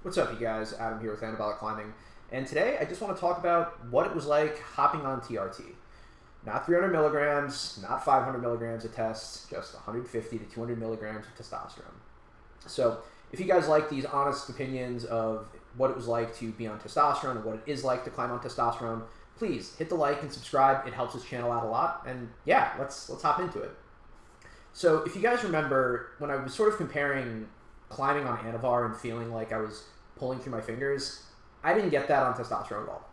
What's up, you guys? Adam here with Anabolic Climbing, and today I just want to talk about what it was like hopping on TRT. Not 300 milligrams, not 500 milligrams of tests, just 150 to 200 milligrams of testosterone. So if you guys like these honest opinions of what it was like to be on testosterone and what it is like to climb on testosterone, please hit the like and subscribe. It helps this channel out a lot, and yeah, let's hop into it. So if you guys remember, when I was sort of comparing climbing on Anavar and feeling like I was pulling through my fingers, I didn't get that on testosterone at all.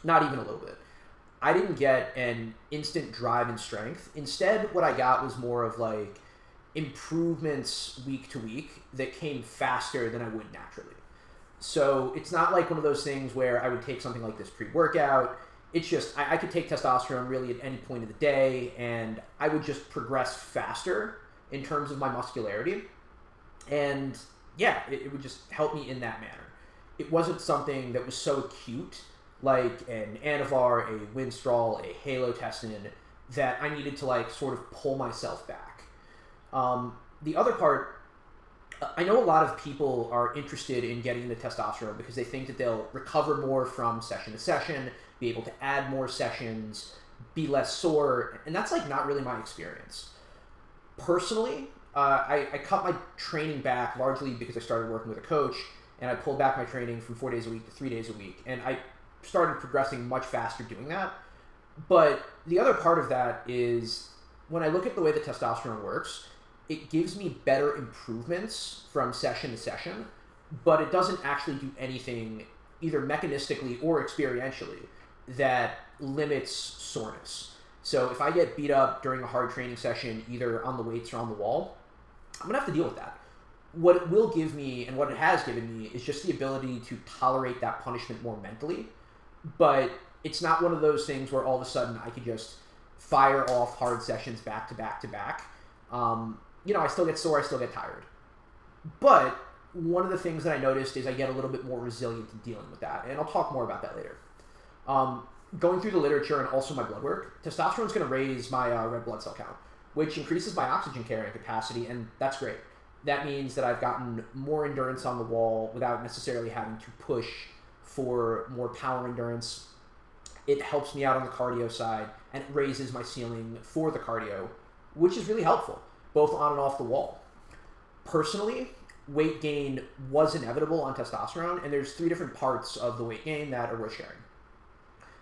Not even a little bit. I didn't get an instant drive and strength. Instead, what I got was more of like improvements week to week that came faster than I would naturally. So it's not like one of those things where I would take something like this pre-workout. It's just, I could take testosterone really at any point of the day, and I would just progress faster in terms of my muscularity. And yeah, it would just help me in that manner. It wasn't something that was so acute, like an Anavar, a Winstrol, a Halotestin, that I needed to like sort of pull myself back. The other part, I know a lot of people are interested in getting into testosterone because they think that they'll recover more from session to session, be able to add more sessions, be less sore, and that's like not really my experience. Personally, I cut my training back largely because I started working with a coach, and I pulled back my training from 4 days a week to 3 days a week, and I started progressing much faster doing that. But the other part of that is when I look at the way that testosterone works, it gives me better improvements from session to session, but it doesn't actually do anything either mechanistically or experientially that limits soreness. So if I get beat up during a hard training session, either on the weights or on the wall, I'm going to have to deal with that. What it will give me, and what it has given me, is just the ability to tolerate that punishment more mentally. But it's not one of those things where all of a sudden I could just fire off hard sessions back to back to back. I still get sore, I still get tired. But one of the things that I noticed is I get a little bit more resilient in dealing with that, and I'll talk more about that later. Going through the literature and also my blood work, testosterone is going to raise my red blood cell count, which increases my oxygen carrying capacity, and that's great. That means that I've gotten more endurance on the wall without necessarily having to push for more power endurance. It helps me out on the cardio side, and it raises my ceiling for the cardio, which is really helpful, both on and off the wall. Personally, weight gain was inevitable on testosterone, and there's 3 different parts of the weight gain that are worth sharing.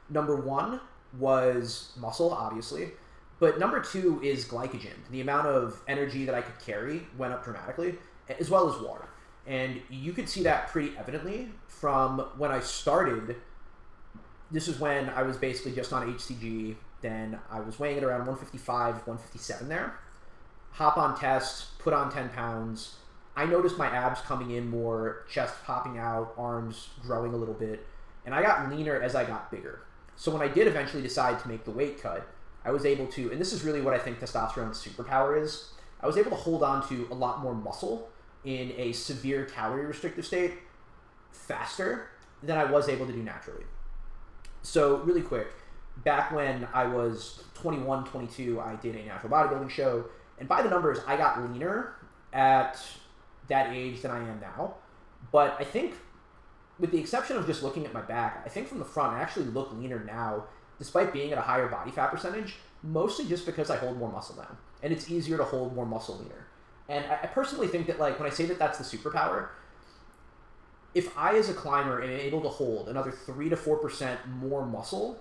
Number 1 was muscle, obviously, but number 2 is glycogen. The amount of energy that I could carry went up dramatically, as well as water. And you could see that pretty evidently from when I started. This is when I was basically just on HCG, then I was weighing at around 155, 157 there. Hop on test, put on 10 pounds. I noticed my abs coming in more, chest popping out, arms growing a little bit, and I got leaner as I got bigger. So when I did eventually decide to make the weight cut, I was able to, and this is really what I think testosterone's superpower is, I was able to hold on to a lot more muscle in a severe calorie restrictive state faster than I was able to do naturally. So really quick, back when I was 21, 22, I did a natural bodybuilding show, and by the numbers, I got leaner at that age than I am now. But I think, with the exception of just looking at my back, I think from the front, I actually look leaner now, despite being at a higher body fat percentage, mostly just because I hold more muscle now. And it's easier to hold more muscle leaner. And I personally think that, like, when I say that that's the superpower, if I, as a climber, am able to hold another 3 to 4% more muscle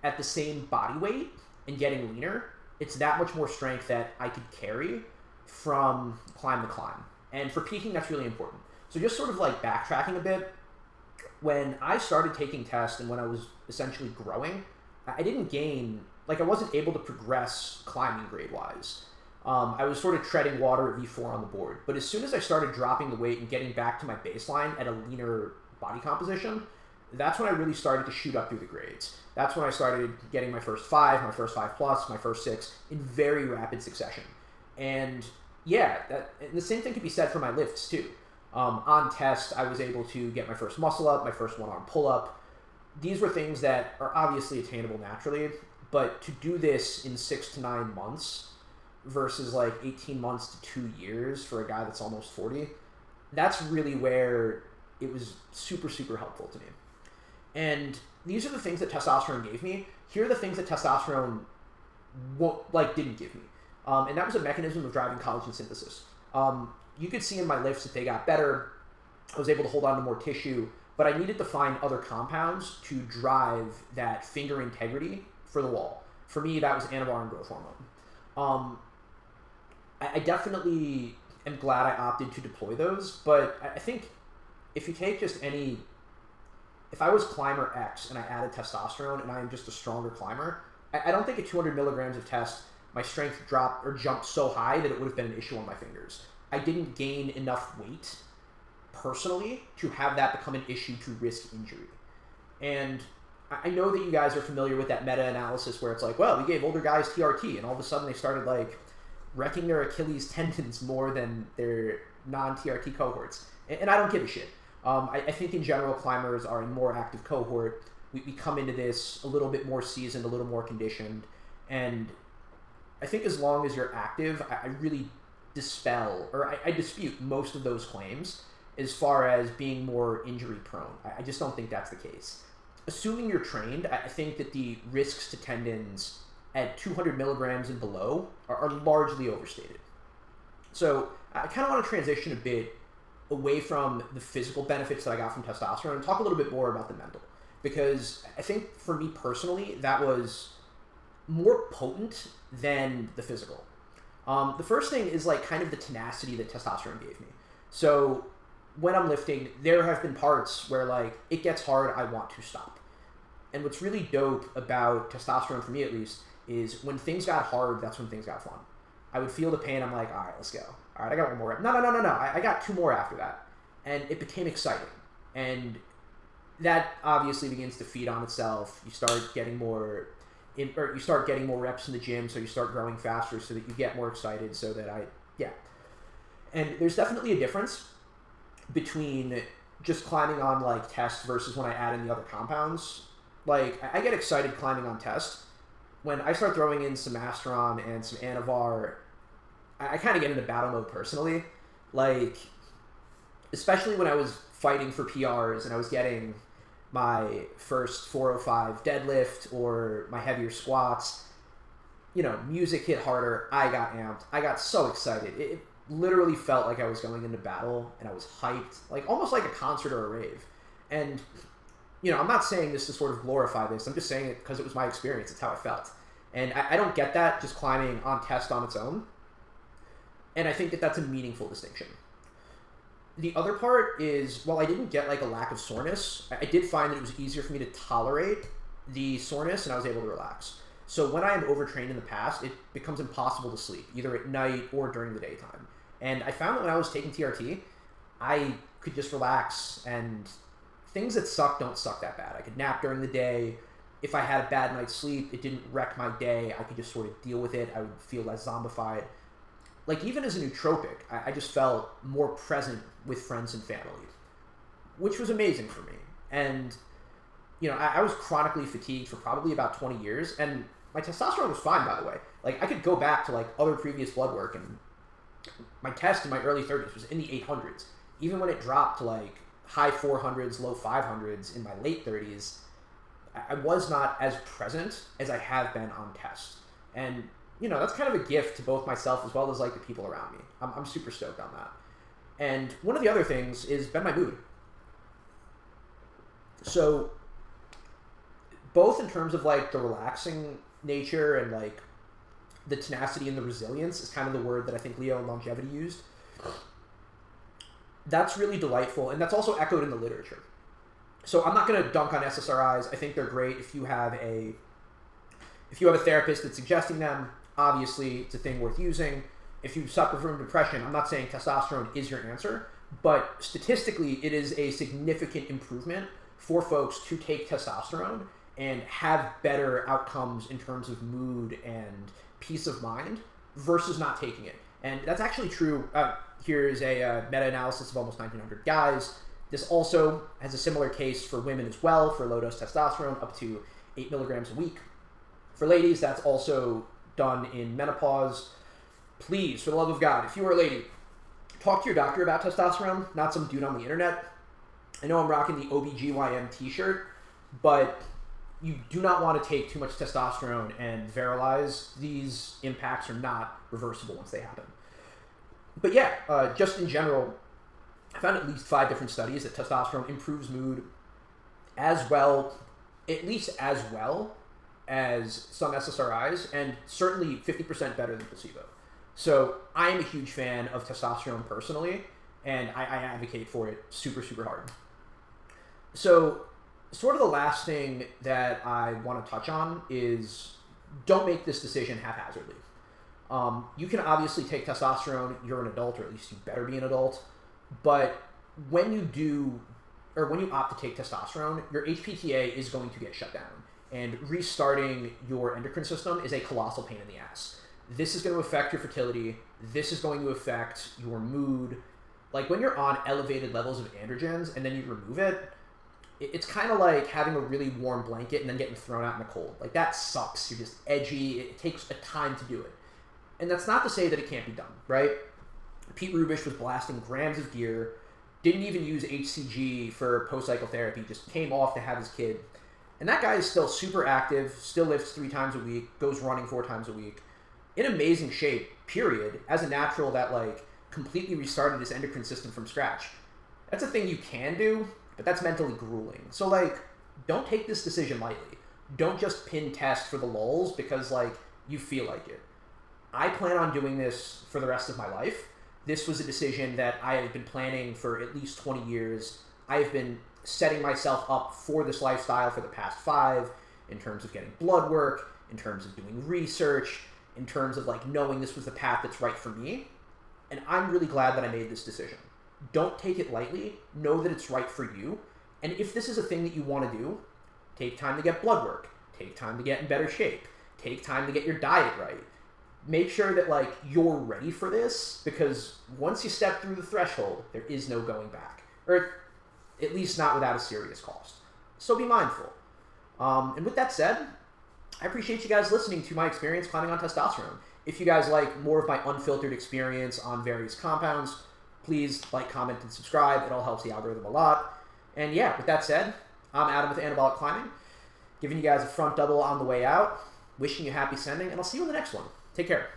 at the same body weight and getting leaner, it's that much more strength that I could carry from climb to climb. And for peaking, that's really important. So just sort of like backtracking a bit, when I started taking tests and when I was essentially growing, I didn't gain, like I wasn't able to progress climbing grade-wise. I was sort of treading water at V4 on the board. But as soon as I started dropping the weight and getting back to my baseline at a leaner body composition, that's when I really started to shoot up through the grades. That's when I started getting my first 5, my first 5 plus, my first 6 in very rapid succession. And yeah, and the same thing could be said for my lifts too. On test, I was able to get my first muscle up, my first 1-arm pull-up. These were things that are obviously attainable naturally, but to do this in 6 to 9 months versus like 18 months to 2 years for a guy that's almost 40, that's really where it was super, super helpful to me. And these are the things that testosterone gave me. Here are the things that testosterone didn't give me. And that was a mechanism of driving collagen synthesis. You could see in my lifts that they got better. I was able to hold on to more tissue, but I needed to find other compounds to drive that finger integrity for the wall. For me, that was anavar and growth hormone. I definitely am glad I opted to deploy those, but I think if you take just if I was climber X and I added testosterone and I am just a stronger climber, I don't think at 200 milligrams of test, my strength dropped or jumped so high that it would have been an issue on my fingers. I didn't gain enough weight personally to have that become an issue to risk injury. And I know that you guys are familiar with that meta-analysis where it's like, well, we gave older guys TRT and all of a sudden they started like wrecking their Achilles tendons more than their non-TRT cohorts. And I don't give a shit. I think in general, climbers are a more active cohort. We come into this a little bit more seasoned, a little more conditioned. And I think as long as you're active, I really I dispute most of those claims as far as being more injury prone. I just don't think that's the case. Assuming you're trained, I think that the risks to tendons at 200 milligrams and below are largely overstated. So I kind of want to transition a bit away from the physical benefits that I got from testosterone and talk a little bit more about the mental. Because I think for me personally, that was more potent than the physical. The first thing is like kind of the tenacity that testosterone gave me. So when I'm lifting, there have been parts where like it gets hard, I want to stop. And what's really dope about testosterone, for me at least, is when things got hard, that's when things got fun. I would feel the pain, I'm like, all right, let's go. All right, I got one more rep. No. I got 2 more after that. And it became exciting. And that obviously begins to feed on itself. You start getting more reps in the gym, so you start growing faster so that you get more excited so that And there's definitely a difference between just climbing on like test versus when I add in the other compounds. Like I get excited climbing on test. When I start throwing in some Masteron and some Anavar, I kind of get into battle mode personally. Like, especially when I was fighting for PRs and I was getting my first 405 deadlift or my heavier squats, music hit harder. I got amped. I got so excited. It literally felt like I was going into battle and I was hyped, like almost like a concert or a rave. And, I'm not saying this to sort of glorify this. I'm just saying it because it was my experience. It's how I felt. And I don't get that just climbing on test on its own. And I think that that's a meaningful distinction. The other part is, while I didn't get like a lack of soreness, I did find that it was easier for me to tolerate the soreness and I was able to relax. So when I am overtrained in the past, it becomes impossible to sleep, either at night or during the daytime. And I found that when I was taking TRT, I could just relax, and things that suck don't suck that bad. I could nap during the day. If I had a bad night's sleep, it didn't wreck my day. I could just sort of deal with it. I would feel less zombified. Like, even as a nootropic, I just felt more present with friends and family, which was amazing for me. And, I was chronically fatigued for probably about 20 years, and my testosterone was fine, by the way. Like, I could go back to, like, other previous blood work, and my test in my early 30s was in the 800s. Even when it dropped to, like, high 400s, low 500s in my late 30s, I was not as present as I have been on test. And, that's kind of a gift to both myself as well as, like, the people around me. I'm super stoked on that. And one of the other things is been my mood. So, both in terms of, like, the relaxing nature and, like, the tenacity and the resilience is kind of the word that I think Leo and longevity used. That's really delightful, and that's also echoed in the literature. So I'm not going to dunk on SSRIs. I think they're great if you have a therapist that's suggesting them. Obviously, it's a thing worth using. If you suffer from depression, I'm not saying testosterone is your answer, but statistically, it is a significant improvement for folks to take testosterone and have better outcomes in terms of mood and peace of mind versus not taking it. And that's actually true. Here is a meta-analysis of almost 1,900 guys. This also has a similar case for women as well, for low-dose testosterone, up to 8 milligrams a week. For ladies, that's also done in menopause. Please, for the love of God, if you are a lady, talk to your doctor about testosterone, not some dude on the internet. I know I'm rocking the OBGYN t-shirt, but you do not want to take too much testosterone and virilize. These impacts are not reversible once they happen. But yeah, just in general, I found at least 5 different studies that testosterone improves mood as well, at least as well as some SSRIs, and certainly 50% better than placebo. So I am a huge fan of testosterone personally, and I advocate for it super, super hard. So sort of the last thing that I want to touch on is don't make this decision haphazardly. You can obviously take testosterone, you're an adult, or at least you better be an adult, but when you do, or when you opt to take testosterone, your HPTA is going to get shut down, and restarting your endocrine system is a colossal pain in the ass. This is going to affect your fertility, this is going to affect your mood. Like when you're on elevated levels of androgens and then you remove it, it's kind of like having a really warm blanket and then getting thrown out in the cold. Like that sucks. You're just edgy. It takes a time to do it. And that's not to say that it can't be done, right? Pete Rubish was blasting grams of gear, didn't even use HCG for post-cycle therapy, just came off to have his kid. And that guy is still super active, still lifts 3 times a week, goes running 4 times a week, in amazing shape, period, as a natural that like completely restarted his endocrine system from scratch. That's a thing you can do, but that's mentally grueling. So like, don't take this decision lightly. Don't just pin test for the lulz because like you feel like it. I plan on doing this for the rest of my life. This was a decision that I have been planning for at least 20 years. I have been setting myself up for this lifestyle for the past 5, in terms of getting blood work, in terms of doing research, in terms of like knowing this was the path that's right for me. And I'm really glad that I made this decision. Don't take it lightly. Know that it's right for you. And if this is a thing that you want to do, take time to get blood work. Take time to get in better shape. Take time to get your diet right. Make sure that like you're ready for this, because once you step through the threshold, there is no going back. Or at least not without a serious cost. So be mindful. And with that said, I appreciate you guys listening to my experience climbing on testosterone. If you guys like more of my unfiltered experience on various compounds, please like, comment, and subscribe. It all helps the algorithm a lot. And yeah, with that said, I'm Adam with Anabolic Climbing, giving you guys a front double on the way out, wishing you happy sending, and I'll see you in the next one. Take care.